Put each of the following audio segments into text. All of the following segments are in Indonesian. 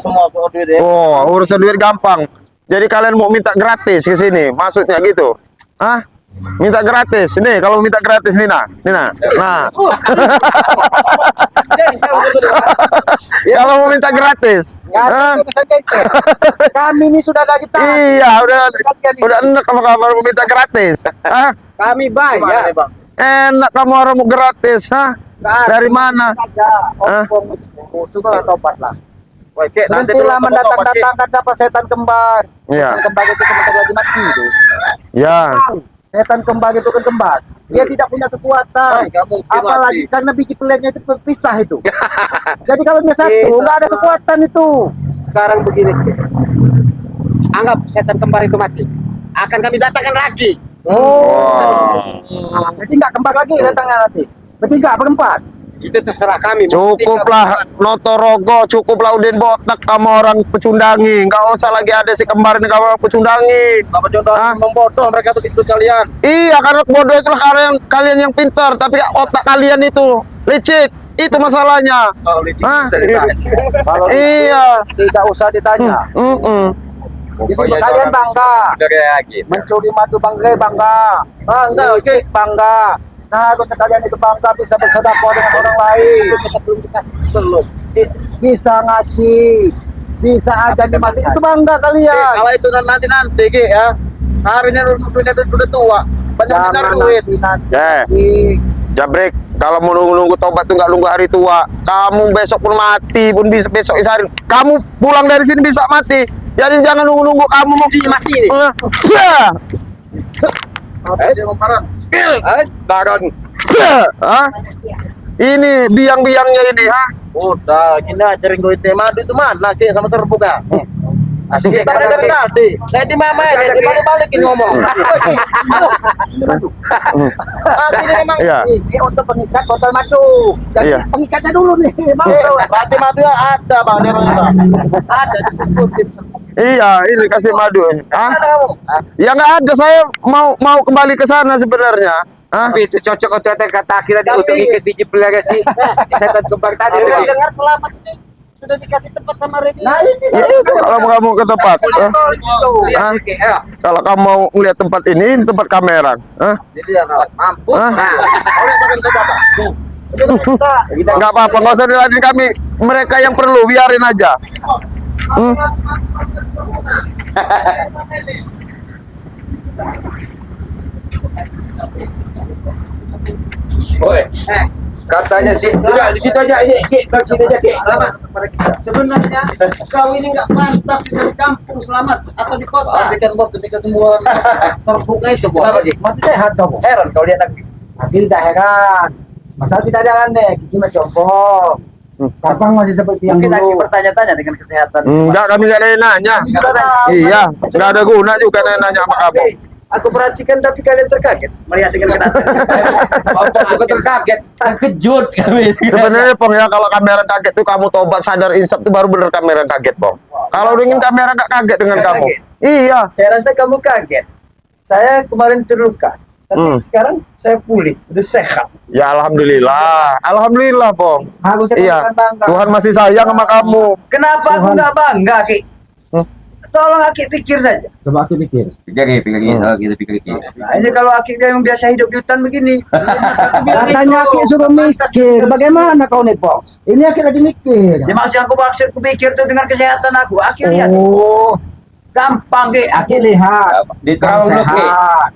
semua duit ya. Oh, urusan duit gampang. Jadi kalian mau minta gratis ke sini, maksudnya gitu? Hah? Minta gratis. Nih, kalau minta gratis nih nah. Nih nah. Nah. Kalau mau minta gratis. Hah? Kami ini sudah ada kita. Iya, udah enak sama kabar mau minta gratis. Hah? Kami bayar, Bang. Enak kamu orang mau gratis, hah? Dari mana? Saja, sudah tobat lah. Berhentilah mendatang-datangkan siapa setan kembar. Iya. Setan kembar itu sebentar lagi mati itu. Ya. Setan kembar itu kan kembar. Dia tidak punya kekuatan. Apalagi karena biji peletnya itu berpisah itu. Jadi kalau dia satu, nggak ada kekuatan itu. Sekarang begini sih. Anggap setan kembar itu mati. Akan kami datangkan lagi. Jadi nggak kembar lagi datangnya nanti. Bertiga, berempat. Itu terserah kami. Cukuplah Notorogo, cukuplah Udin Botak kamu orang Pecundangi. Nggak usah lagi ada si kembar ini kamu orang Pecundangi. Apa contoh membodoh mereka tuh ikut kalian. Iya, karena bodoh itu kalian yang pintar, tapi otak kalian itu licik. Itu masalahnya. Kalau licik Hah? bisa ditanya. Kalau Iya. tidak usah ditanya. Jadi kalian bangga. Mencuri madu bangga, bangga, licik bangga. Seharusnya kalian itu bangga bisa bersedekah dengan orang lain. Belum. Bisa ngaji, bisa aja di masjid itu bangga kalian. Kalau itu nanti ya. Hari ini udah tua. Banyak Jangan duit. nanti. Jabrik, kalau mau nunggu tobat tuh nggak nunggu hari tua. Kamu besok pun mati, pun bisa besok hari. Kamu pulang dari sini bisa mati. Jadi jangan nunggu kamu mau mati. Ya. Apa sih komparan? Dagon. Hah? Ini biang-biangnya ini, ha? Udah, gini aja ringgo itu madu itu mana? Ki sama serbu kah? Asik. Kita ada dari tadi. Tadi mama ya, dibalik-balikin ngomong. Ini memang Iya. ini untuk pengikat botol madu. Jadi Iya. pengikatnya dulu nih, madu. Berarti madu ada bang, ada disebutin. Iya, ini kasih madu. Hah? Ya nggak ada, saya mau kembali ke sana sebenarnya. Hah? Tapi itu cocok untuk kata akhirnya untuk ikut biji pelagak si setan kembar tadi. Udah dengar selamat itu sudah dikasih tempat sama Reni. Nah ini Ya, kalau kamu ke tempat, Hah? Hah? Kalau kamu mau ngeliat tempat ini tempat kamera. Hah? jadi ya mampu. Hah? Oleh makan ke bapak. Tuh. Kita Nggak apa-apa, nggak usah diladenin kami. Mereka yang perlu, biarin aja. Oi, katanya sih, udah di situ aja, di situ aja, selamat kepada kita. Sebenarnya kau ini nggak pantas di kampung Selamat atau di kota. Tapi kan bos ketika semua serbuka itu bos. Masih sehat kamu. Heran kau lihat lagi. Tidak heran. Masa tidak jalan deh, gigi masih ompong. Kapan masih seperti yang mungkin lagi dulu. bertanya-tanya dengan kesehatan. Enggak, kami nggak ada yang nanya. Kami sudah tahu. Iya, nggak ada guna juga nanya sama kamu. Aku perhatikan tapi kalian terkaget melihat dengan kedatangan. Bukan terkaget, terkejut kami. Sebenarnya Pong ya, kalau kamera kaget tuh kamu tobat sadar insaf tuh baru bener kamera kaget Pong. Kalau ingin kamera nggak kaget dengan kamu. Kaget. Iya. Saya rasa kamu kaget. Saya kemarin terluka, tapi sekarang saya pulih, udah sehat. Ya alhamdulillah, alhamdulillah Pong. Harusnya Iya. kamu bangga. Tuhan masih sayang sama kamu. Kenapa aku nggak bangga, Ki? Tolong Aki pikir saja. Coba aku pikir. Pikir, kita pikir. Nah, ini kalau Aki yang biasa hidup di hutan begini. Katanya Aki suruh mikir. Bagaimana kau nih, Pong? Ini Aki lagi mikir. Ya maksud aku pikir tuh dengan kesehatan aku. Aki lihat. Oh, Gampang, Ki. Aki lihat. Di Kau tahun lebih. sehat.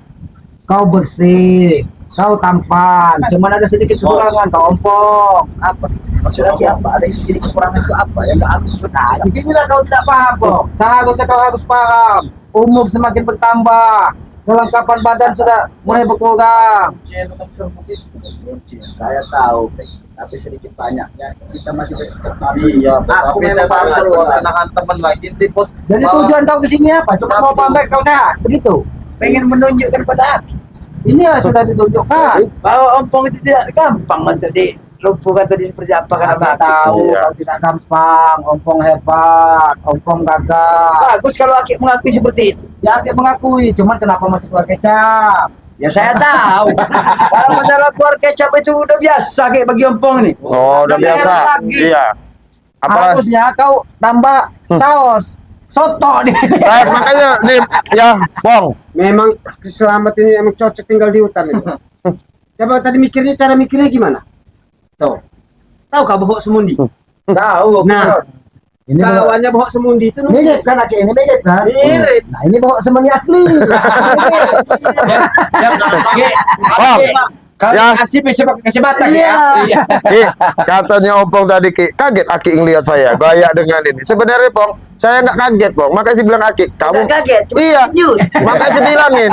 Kau bersih. Kau tampan. Cuman ada sedikit kekurangan. Kau ompong. Apa? Maksudnya Ki apa? Ada jadi kekurangan itu apa? Yang nggak aku Nah, di sinilah kau tidak paham, Pong. Seharusnya kau harus paham. Umur semakin bertambah. Kelengkapan badan sudah mulai berkurang. Saya tahu, Ki. Tapi sedikit banyaknya kita masih berkesempatan. Iya, Aku tapi memang saya baru tahu, kenalan teman lagi di pos. Jadi tujuan kau kesini apa? Cuma mau pamer kau sehat, begitu? pengen menunjukkan pada Aki Ini ya sudah ditunjukkan. bahwa ompong itu tidak gampang untuk dilumpuhkan tadi seperti apa karena Kami Aki. tahu Iya. kau tidak gampang. Ompong hebat, ompong gagah. Bagus kalau Aki mengakui seperti itu. Ya, dia mengakui, cuman kenapa masih keluar kecap? Ya saya tahu. Kalau masalah keluar kecap itu udah biasa kayak bagi ompong ini. Oh, udah Nggak biasa. heran lagi. Iya. Apalagi Harusnya kau tambah saus soto nih. makanya nih ya, Bong. Memang Selamat ini emang cocok tinggal di hutan itu. Coba tadi mikirnya, cara mikirnya gimana? Tahu kah bohok semundi? Tahu. Nah, Ini bohok. kawannya bohok semundi itu Mirip kan Aki? Ini mirip kan? Mirip. Nah ini bohok semuanya asli. Bong. Ya. Kasih pakai kacamata Iya. ya. Katanya Opong tadi kaget Aki ngelihat saya gaya dengan ini. Sebenarnya Pong, saya nggak kaget Pong. Makanya saya bilang Aki, kamu kaget, cuma iya. terkejut. Makanya saya bilangin.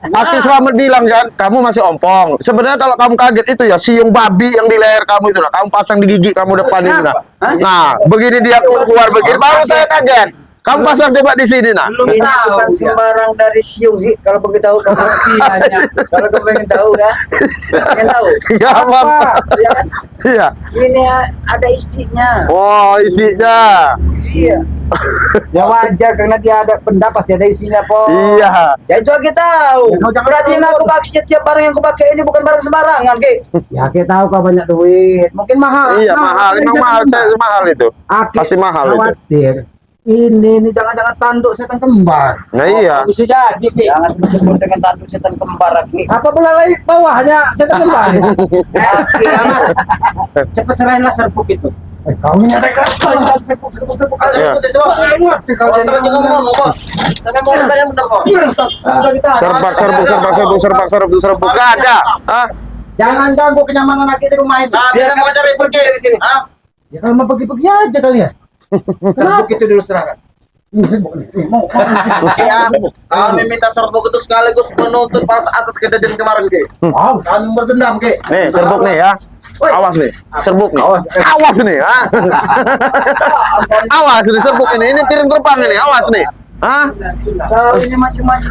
Aki Selamat bilang kan, kamu masih ompong. Sebenarnya kalau kamu kaget itu ya siung babi yang di leher kamu itu lah. Kamu pasang di gigi kamu depan ini lah. Nah, begini dia keluar begini, baru saya kaget. Kamu pasang coba di sini nah. Ini bukan sembarang dari siung sih. Kalau pengen tahu kau hanya. Kalau kau pengen tahu kan, pengen tahu. Ya mantap. Ya kan? Iya. Ini ada isinya. Oh isinya. Iya. Ya wajar karena dia ada benda pasti ada isinya po. Iya. Ya itu kita tahu. Ya, kau jangan Berarti yang tahu. aku pakai setiap barang yang aku pakai ini bukan barang sembarangan, Ki. Ya kita tahu kau banyak duit. Mungkin mahal. Iya mahal, memang mahal. Saya mahal itu. Aki Pasti mahal itu. khawatir. Ini jangan-jangan tanduk setan kembar. Nah iya. Bisa jadi, Ki. Jangan sebut-sebut dengan tanduk setan kembar, Ki. Apa belalai bawahnya setan kembar? Ki Amat. Cepat serahinlah serbuk itu. Kau ini ada kerasa. Sepuk. Iya. Kau jadi Serbuk. Gak ada. Hah? jangan ganggu kenyamanan laki di rumah ini. Biar kamu cari pergi dari sini. Ya kalau mau pergi-pergi aja kali ya. Serbuk itu dulu serahkan. Ya, kami minta serbuk itu sekaligus menuntut balas atas kejadian kemarin, Ki. Wow. Kami bersendam, Ki. Nih, serbuk nih ya. Awas nih, serbuk nih. Awas nih, ha. Awas nih serbuk ini piring terbang ini, awas nih. Hah? Kau ini macam-macam.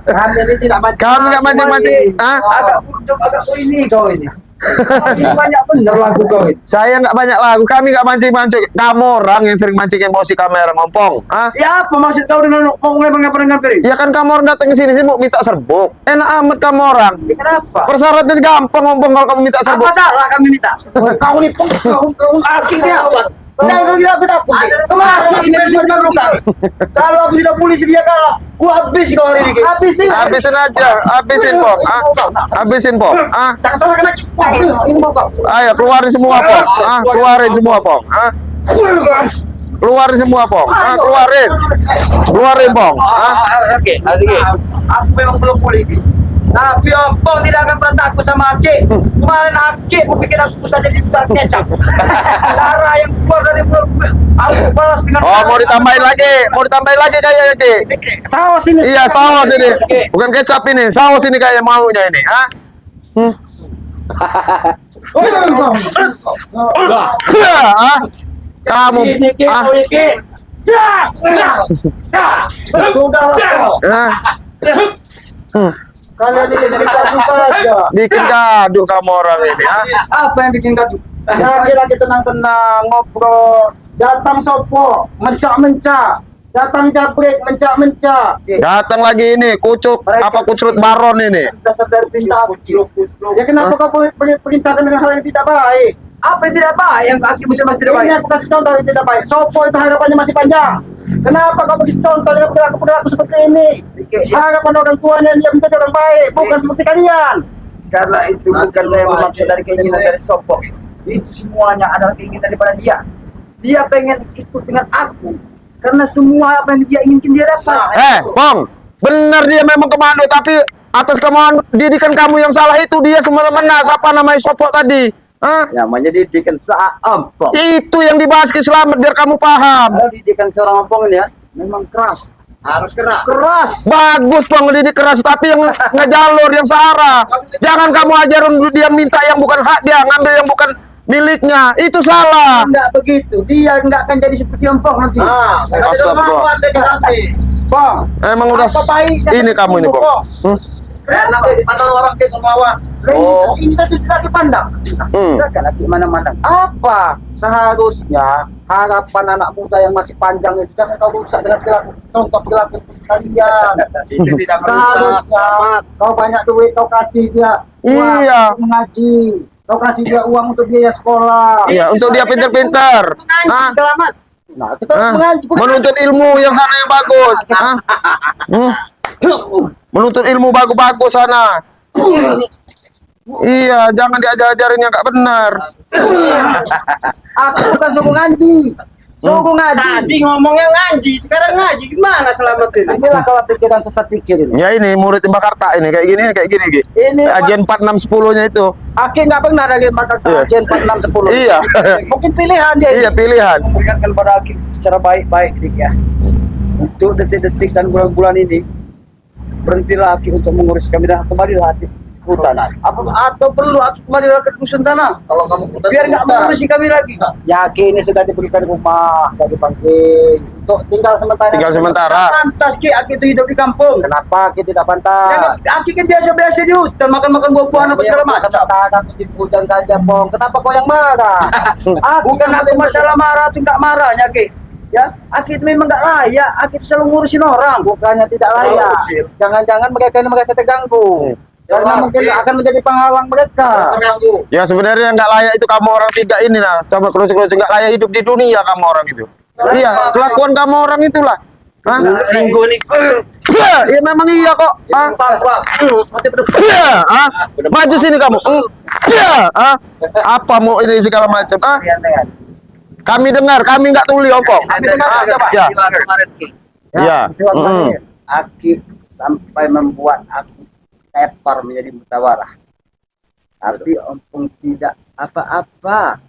Kami ini tidak macam. Kami nggak mancing-mancing. Hah? Agak ini kau ini. Ini banyak bener lagu kau ini. Saya nggak banyak lagu, kami nggak mancing-mancing. Kamu orang yang sering mancing emosi kamera ngompong. Hah? Ya apa maksud kau dengan mau mengapa dengan piring? Ya kan kamu orang datang ke sini sih mau minta serbuk. Enak amat kamu orang. Kenapa? Persyaratan gampang ngompong kalau kamu minta serbuk. Apa salah kami minta? Kau ini kau Akhirnya dan kau tidak takut. Kemarin ini bisa dilakukan. Kalau aku tidak polisi dia kalah, ku habis kau hari ini. Habisin. Habisin aja, habisin Pong. Ah, habisin Pong. Ah, jangan salah kena. Ini mau kau. ayo keluarin semua Pong. Ah, keluarin semua Pong. Ah, keluarin semua Pong. Ah, keluarin. Keluarin Pong. Ah, Oke, aku memang belum pulih. Tapi Opong tidak akan pernah takut sama Aki. Kemarin Aki mau bikin aku putar jadi putar kecap. Darah yang keluar dari mulutku, aku balas dengan. oh mau ditambahin lagi, kayaknya Ki. Saus ini. Iya saus ini, bukan kecap ini, saus ini kayak maunya ini. Ah, ah, kamu, ah, ah. Kalian ini dari kamu saja. Bikin gaduh kamu orang ini. Ah. Apa yang bikin gaduh? Lagi tenang-tenang ngobrol. Datang sopo, mencak-mencak. Datang jabrik, mencak-mencak. Datang lagi ini, kucuk, apa kucrut baron ini. Dasar dari perintah. Ya kenapa kau perintahkan dengan hal yang tidak baik? Apa yang tidak baik? Yang kaki bisa masih tidak baik. Ini aku kasih contoh yang tidak baik. Sopo itu harapannya masih panjang. Kenapa kau begitu contoh dengan perilaku seperti ini? Harapan orang tuanya dia menjadi orang baik, bukan seperti kalian. Karena itu bukan saya bermaksud dari keinginan dari Sopo. Itu semuanya adalah keinginan daripada dia. Dia pengen ikut dengan aku. Karena semua apa yang dia inginkan dia dapat. Bang, benar dia memang komando, tapi atas kemauan didikan kamu yang salah itu dia semena-mena. Siapa namanya Sopo tadi? Hah? Namanya didikan seampong. Itu yang dibahas ke Selamat biar kamu paham. Kalau didikan seorang ampong ini ya, memang keras. Harus keras. Keras. Bagus Bang didik keras, tapi yang ngejalur yang searah. Jangan kamu ajarin dia minta yang bukan hak dia, ngambil yang bukan miliknya. Itu salah. Enggak begitu. Dia enggak akan jadi seperti ampong nanti. Astagfirullah. Bang, Emang udah apa baiknya ini ketemu kamu ini, kok? Bang. Enak di pantai orang ke kemauan. Ini satu lagi pandang. Tidak lagi mana-mana. Apa seharusnya harapan anak muda yang masih panjang itu jangan kau rusak dengan perilaku, contoh perilaku seperti kalian. Itu tidak Seharusnya kau banyak duit kau kasih dia. Iya. Untuk mengaji. Kau kasih dia uang untuk biaya sekolah. Iya, untuk dia pintar-pintar. Hah? Selamat. Nah, kita Hah? mengaji. Menuntut ilmu yang sana yang bagus. Hah? Hmm? Menuntut ilmu bagus-bagus sana. Iya, jangan diajar-ajarin yang gak benar. Aku bukan suku ngaji. Suku ngaji. Tadi ngomongnya ngaji, sekarang ngaji gimana Selamat ini? Inilah kalau pikiran sesat pikir ini. Ya ini murid Mbak Karta ini kayak gini Gi. Ini Ajian 4 6 10-nya itu. Aki nggak pernah ada mata Iya. kajian 4, 6, 10. Iya. Mungkin pilihan dia. Iya, pilihan. Memberikan kepada Aki secara baik-baik dik ya. Untuk detik-detik dan bulan-bulan ini berhentilah Aki untuk mengurus kami dan kembalilah Aki ke hutan. Atau perlu Aki kembali ke dusun tanah. Kalau kamu putar Biar nggak mengurusi kami lagi. Yakin ini sudah diberikan rumah, sudah dipanggil untuk tinggal sementara. Tinggal sementara. Pantas Ki Aki itu hidup di kampung. Kenapa Ki tidak pantas? Ya, Aki kan biasa-biasa di hutan, makan-makan buah-buahan apa segala macam. Sementara musim hujan saja, Pong. Kenapa kau yang marah? Bukan aku masalah marah atau nggak marahnya, Ki. Ya, Aki itu memang nggak layak. Aki itu selalu ngurusin orang. Bukannya tidak layak. Jangan-jangan mereka ini merasa terganggu. Karena mungkin akan menjadi penghalang mereka. terganggu. Ya sebenarnya nggak layak itu kamu orang tiga ini lah. Sama kerucu-kerucu nggak layak hidup di dunia kamu orang itu. Iya, kelakuan kamu orang itulah. Hah? Minggu ini. Ya memang iya kok. Hah? Iya, hah? Maju sini kamu. Iya, hah? Apa mau ini segala macam? Ah? Kami dengar, kami nggak tuli ompong. Ya. Ya. Aki sampai membuat aku tepar menjadi mutawarah. Tapi ompong tidak apa-apa.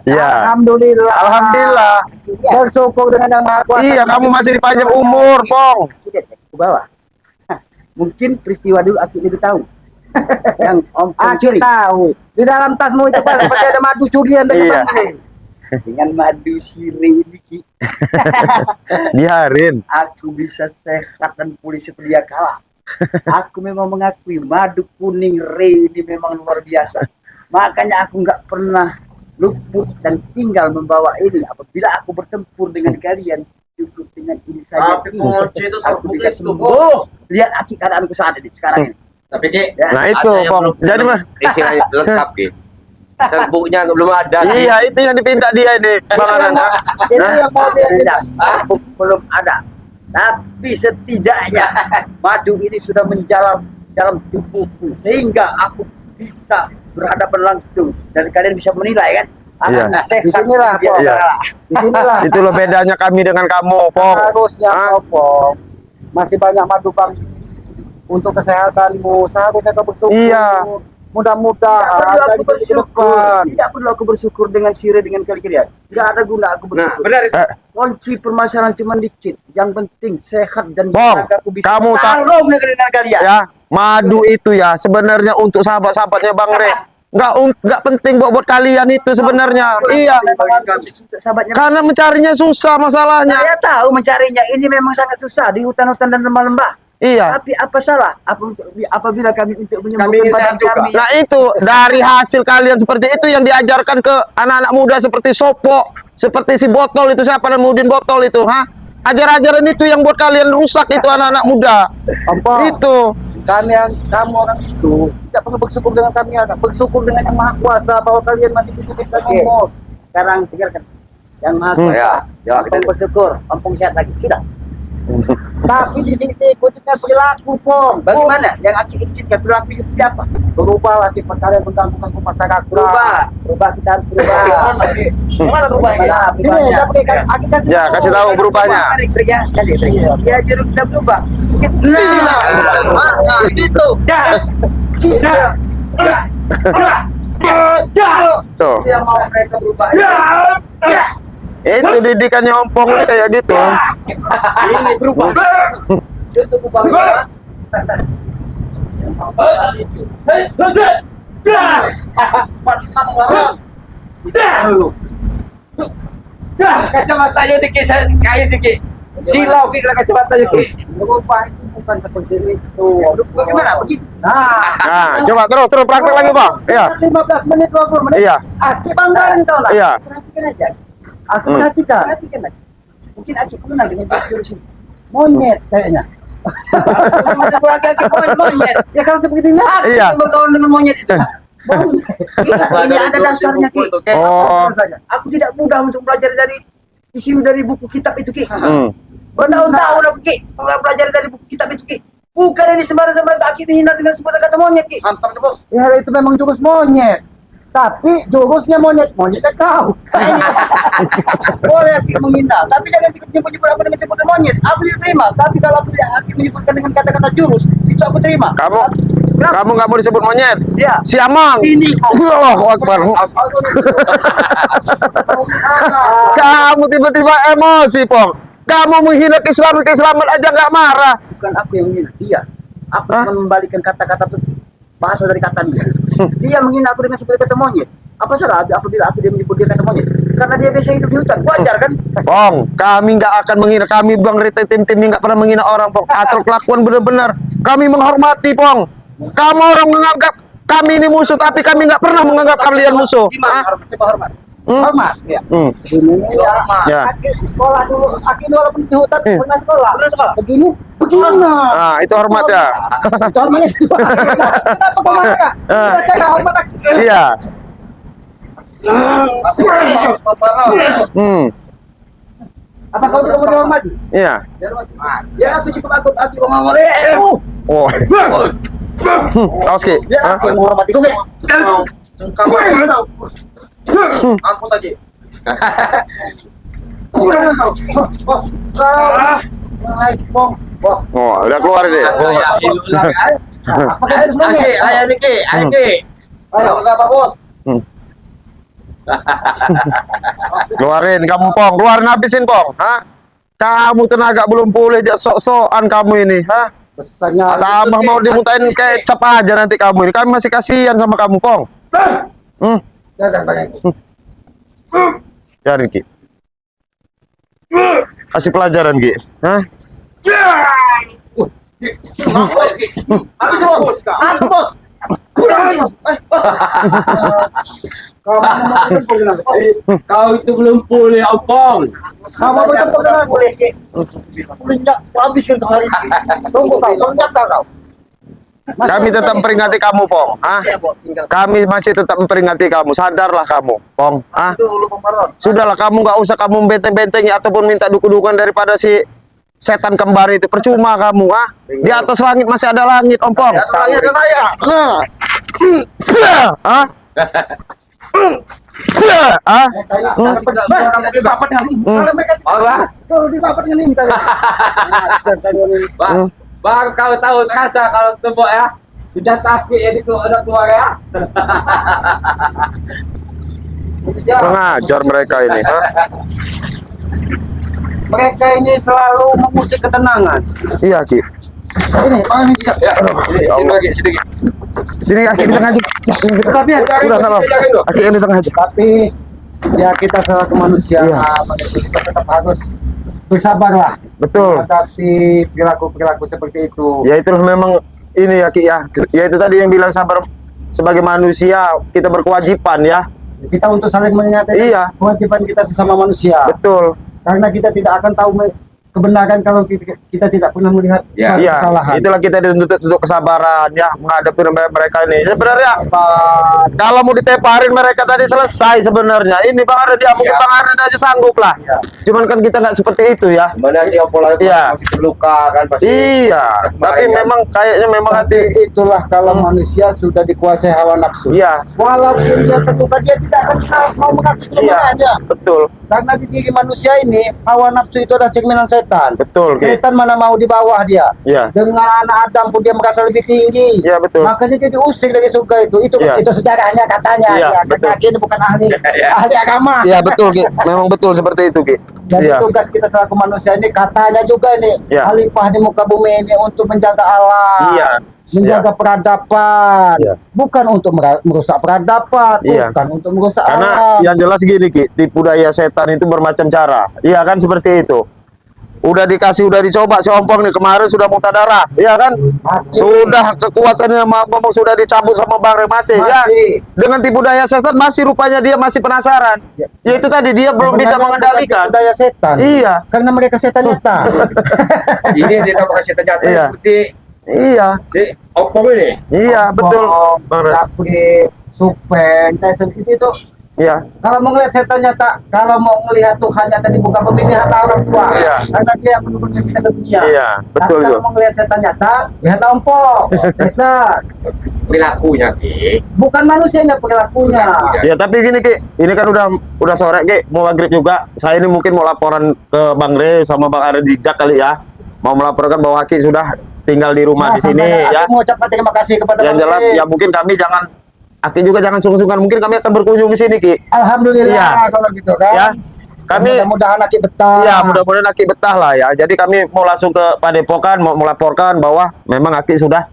Ya. Alhamdulillah. Alhamdulillah. Bersyukur dengan yang Maha Kuasa. Iya, kamu masih dipanjang umur, Pong. Ke bawah. Mungkin peristiwa dulu Aki lebih tahu. Yang ompong curi. Tahu. Di dalam tasmu itu pasti ada madu curian Iya. Dengan madu sirih ini Ki, Diharin. aku bisa sehat dan pulih seperti dia kala. Aku memang mengakui madu kuning Ray ini memang luar biasa. Makanya aku nggak pernah luput dan tinggal membawa ini. Apabila aku bertempur dengan kalian, cukup dengan ini saja. Tapi kunci itu Aku bisa itu. sembuh. Lihat Aki keadaanku saat ini sekarang ini. Tapi Ki, Nah itu, ada yang Pong. belum- Jadi mah. istilahnya lengkap Ki. Serbuknya belum ada. Iya, itu yang dipinta dia ini. Bang Anan. Itu yang mau dia tidak. Belum ada. Tapi setidaknya madu ini sudah menjalar dalam tubuhku sehingga aku bisa berhadapan langsung dan kalian bisa menilai kan. Iya. Di sinilah, Pong. Iya. Di sinilah. Itulah bedanya kami dengan kamu, Pong. Harusnya Hah? kau, Pong. Masih banyak madu bang untuk kesehatanmu. Seharusnya kau bersyukur. Iya. Mudah-mudahan dari sini ke depan. Tidak perlu aku bersyukur dengan sirih dengan kalian. Tidak ada guna aku Nah, bersyukur. benar itu. Kunci permasalahan cuma dikit. Yang penting sehat dan Pong, aku bisa kamu tak- bertarung dengan kalian. Ya, madu itu ya sebenarnya untuk sahabat-sahabatnya Bang Re. Nggak penting buat kalian itu sebenarnya. Iya. Sahabatnya. Karena mencarinya susah masalahnya. Saya tahu mencarinya ini memang sangat susah di hutan-hutan dan lembah-lembah. Iya. Tapi apa salah? Apabila kami untuk Kami menyembuhkan ingin badan sehat juga. kami. Nah itu dari hasil kalian seperti itu yang diajarkan ke anak-anak muda seperti Sopo, seperti si Botol itu, siapa Namudin Botol itu, hah? Ajar-ajaran itu yang buat kalian rusak itu anak-anak muda. Ampun. Itu. Kamu orang itu tidak perlu bersyukur dengan kami, bersyukur dengan yang Maha Kuasa bahwa kalian masih diberikan umur. Sekarang tinggalkan yang Maha Kuasa. Ya, Ampun bersyukur, ampun sehat lagi sudah. Tapi di sini ikutnya perilaku, Pong. Bagaimana? Yang Aki izinkan perilaku itu siapa? Berubahlah sifat kalian mengganggukan masyarakat. Berubah kita harus berubah. Gimana berubahnya? Sini, tapi Aki kasih. Ya, kasih tahu berubahnya. Trik ya, ya juru kita berubah. Nah, gitu. Tuh. Yang mau mereka berubah. Itu didikannya ompong ini kayak gitu. Ini berubah. Itu berubah. Kacamatanya dikit, kayu dikit. Silau Ki kacamatanya Ki. Berubah itu bukan seperti itu. Bagaimana begini? Nah, coba terus praktek lagi, Bang. Iya. 15 menit 20 menit. Iya. Aki banggain kau lah. Iya. Perhatikan aja. Aku perhatikan. Perhatikan aja. Mungkin Aki kenal dengan jurus ini. Monyet kayaknya. Macam lagi Aki monyet. Ya kalau seperti ini. Iya. Berkawan dengan monyet itu. Ini ada dasarnya Ki. Oh. Aku tidak mudah untuk belajar dari isi dari buku kitab itu Ki. Bertahun-tahun aku Ki belajar dari buku kitab itu Ki. Bukan ini sembarang-sembarang kaki dihina dengan sebutan kata monyet Ki. Hantam nih bos. Ya itu memang jurus monyet. Tapi jurusnya monyetnya kau. Boleh Ki menghina, tapi jangan nyebut-nyebut aku dengan sebutan monyet. Aku tidak terima. Tapi kalau aku menyebutkan dengan kata-kata jurus, itu aku terima. Kamu nggak mau disebut monyet? Ya. Si Amang. Ini. Allahu Akbar. Kamu tiba-tiba emosi, Pong. Kamu menghina keislaman aja nggak marah. Bukan aku yang menghina dia. Aku cuma membalikan kata-kata itu bahasa dari kata dia. Dia menghina aku dengan sebutan kata monyet. Apa salah apabila aku dia menyebut dia kata monyet? Karena dia biasa hidup di hutan, wajar kan? Pong, kami nggak akan menghina. Kami Bang Rita tim-tim ini nggak pernah menghina orang, Pong. Asal kelakuan benar-benar. Kami menghormati, Pong. Kamu orang menganggap kami ini musuh, tapi kami nggak pernah menganggap kalian musuh. Gimana? Coba hormat. Hmm? Hormat. Ya. Hmm. Ya. Aki sekolah dulu. Aki walaupun di hutan pernah sekolah. Begini. Nah, itu hormat ya. Itu hormatnya. Kenapa kau marah Kak? Kita jaga hormat Aki. Iya. Apa kau tidak mau dihormati? Iya. Ya aku cukup aku ngomong. Oh. Kaos Ki. Ya Hah? aku yang menghormati kau. Kamu aku saja. Oh, udah keluar deh. Ayo Niki. Ayo apa bos? Keluarin kamu, Pong. Keluarin habisin, Pong. Hah? Kamu tenaga belum pulih, jak sok-sokan kamu ini, hah? Tambah mau dimuntahin kecap aja nanti kamu ini. Kami masih kasihan sama kamu, Pong. Ya, Ki. Kasih pelajaran, Ki. Hah? Bos. Kau itu belum pulih, Opong. Kamu itu pernah boleh Pulihnya habiskan kau hari ini. Tunggu kau. Kami tetap memperingati kamu, Pong. Hah? Kami masih tetap memperingati kamu. Sadarlah kamu, Pong. Hah? Sudahlah, kamu nggak usah kamu benteng-bentengi ataupun minta duku-dukan daripada si setan kembar itu. Percuma kamu, ah. Di atas langit masih ada langit, Om Pong. Ada saya. Nah. Hah? Ah? Bang, kau tahu rasa kalau tembok ya sudah takut ya keluar ya. Pengajar mereka ini, hah? Mereka ini selalu mengusik ketenangan. Iya, Ki. Ini, ini tidak. Ya, ini lagi sedikit. Sini, Aki di tengah aja. Tapi ya, Udah, salah. Aki di tengah aja. tapi ya kita selaku manusia manusia kita tetap harus bersabarlah. Betul. Menghadapi perilaku seperti itu. Ya itulah memang ini ya, Ki ya. Ya itu tadi yang bilang sabar sebagai manusia kita berkewajiban ya. Kita untuk saling mengingatkan Iya. kewajiban kita sesama manusia. Betul. Karena kita tidak akan tahu kebenaran kalau kita tidak pernah melihat Ya. Iya. kesalahan. Itulah kita dituntut untuk kesabaran ya menghadapi mereka ini. Sebenarnya kalau mau diteparin mereka tadi selesai sebenarnya. Ini Bang Arda dia mungkin Bang Arda aja sanggup lah. Cuman kan kita nggak seperti itu ya. Mana si Opong lagi Iya. masih terluka kan pasti. Iya. Tapi memang kayaknya memang hati. Itulah kalau manusia sudah dikuasai hawa nafsu. Iya. Walaupun dia terluka, dia tidak akan mau mengakui kelemahannya. Betul. Karena di diri manusia ini hawa nafsu itu adalah cerminan setan. Betul, Ki. Setan mana mau di bawah dia. Iya. Dengan anak Adam pun dia merasa lebih tinggi. Iya, betul. Makanya dia diusir dari surga itu. Iya. Itu sejarahnya katanya. Iya, Ya, betul. karena dia ini bukan ahli agama. Iya, betul, Ki. Memang betul seperti itu, Ki. Jadi Iya. tugas kita selaku manusia ini katanya juga nih Iya. khalifah di muka bumi ini untuk menjaga alam. Iya. Menjaga peradaban, Iya. bukan untuk merusak peradaban, Iya. bukan untuk merusak Karena alam. yang jelas gini, Ki, tipu daya setan itu bermacam cara. Iya kan seperti itu. Udah dicoba si Ompong nih kemarin sudah muntah darah, iya kan? Masih. Sudah kekuatannya ngomong sudah dicabut sama Bang Rey masih, ya. Masih. Dengan tipu daya setan masih rupanya dia masih penasaran. Ya. Ya itu tadi dia belum bisa Sebenarnya mengendalikan. bukan daya setan. Iya. Karena mereka setan nyata. Ini dia tahu kasih ternyata Iya. seperti Iya. si Opong ini. Iya, betul. Oh, Bang Rey. tapi Supeng, Tyson itu Iya. kalau mau ngelihat setan nyata, kalau mau melihat Tuhan nyata dibuka bumi lihatlah orang tua. Iya. Karena dia yang menurunkan kita ke dunia. Iya, betul Tapi kalau tuh. mau ngelihat setan nyata, lihatlah ompong, Tyson. Perilakunya Ki. Bukan manusianya perilakunya. Ya tapi gini Ki, ini kan udah sore Ki, mau maghrib juga. Saya ini mungkin mau laporan ke Bang Re sama Bang Ari Dijak kali ya. Mau melaporkan bahwa Ki sudah tinggal di rumah Nah, di sini sampai ya. aku mengucapkan terima kasih kepada Yang Bang jelas Re. ya mungkin kami Aki juga jangan sungkan-sungkan. Mungkin kami akan berkunjung di sini Ki. Alhamdulillah Iya. kalau gitu kan. Ya. Kami mudah-mudahan Aki betah. ya mudah-mudahan Aki betah lah ya. Jadi kami mau langsung ke Padepokan mau melaporkan bahwa memang Aki sudah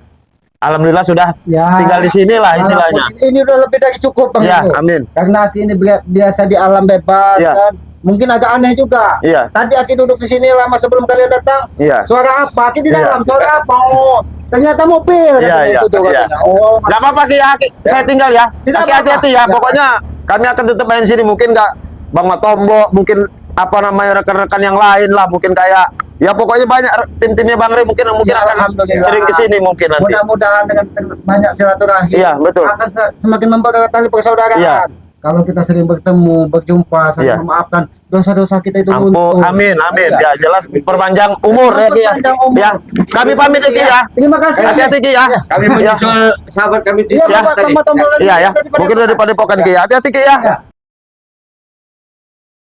alhamdulillah sudah Ya. tinggal di sini lah istilahnya. Walaupun ini udah lebih dari cukup Bang Ya, Ibu. amin. Karena Aki ini biasa di alam bebas Ya. kan. Mungkin agak aneh juga. Iya. Tadi Aki duduk di sini lama sebelum kalian datang. Iya. Suara apa? Aki di Iya. dalam. Suara apa? Oh, ternyata mobil. Iya, katanya iya, itu tuh, iya. katanya. Oh, Nggak apa-apa Ki, Aki. Saya tinggal ya. Tidak Aki apa-apa. hati-hati ya. Ya. Pokoknya kami akan tetap main sini. Mungkin nggak Bang Matombo, mungkin apa namanya rekan-rekan yang lain lah. Mungkin kayak ya pokoknya banyak tim-timnya Bang Re mungkin Ya, akan alhamdulillah. sering ke sini mungkin nanti. mudah-mudahan dengan banyak silaturahmi Iya, betul. akan semakin mempererat tali persaudaraan. Iya. Kalau kita sering bertemu, berjumpa, saling Iya. memaafkan dosa-dosa kita itu Ampun, luntur. amin, amin. Iya. Ya jelas perpanjang umur ya Ki ya. Perpanjang umur. Ya, kami pamit ya Ki ya. Terima kasih. Hati-hati Ki ya. Kami Ya. menyusul sahabat kami Iya, Ya. Bapak, tambah tombol lagi. Iya ya. Daripada- Mungkin udah di Padepokan Ki ya. Hati-hati Ki ya. Ya.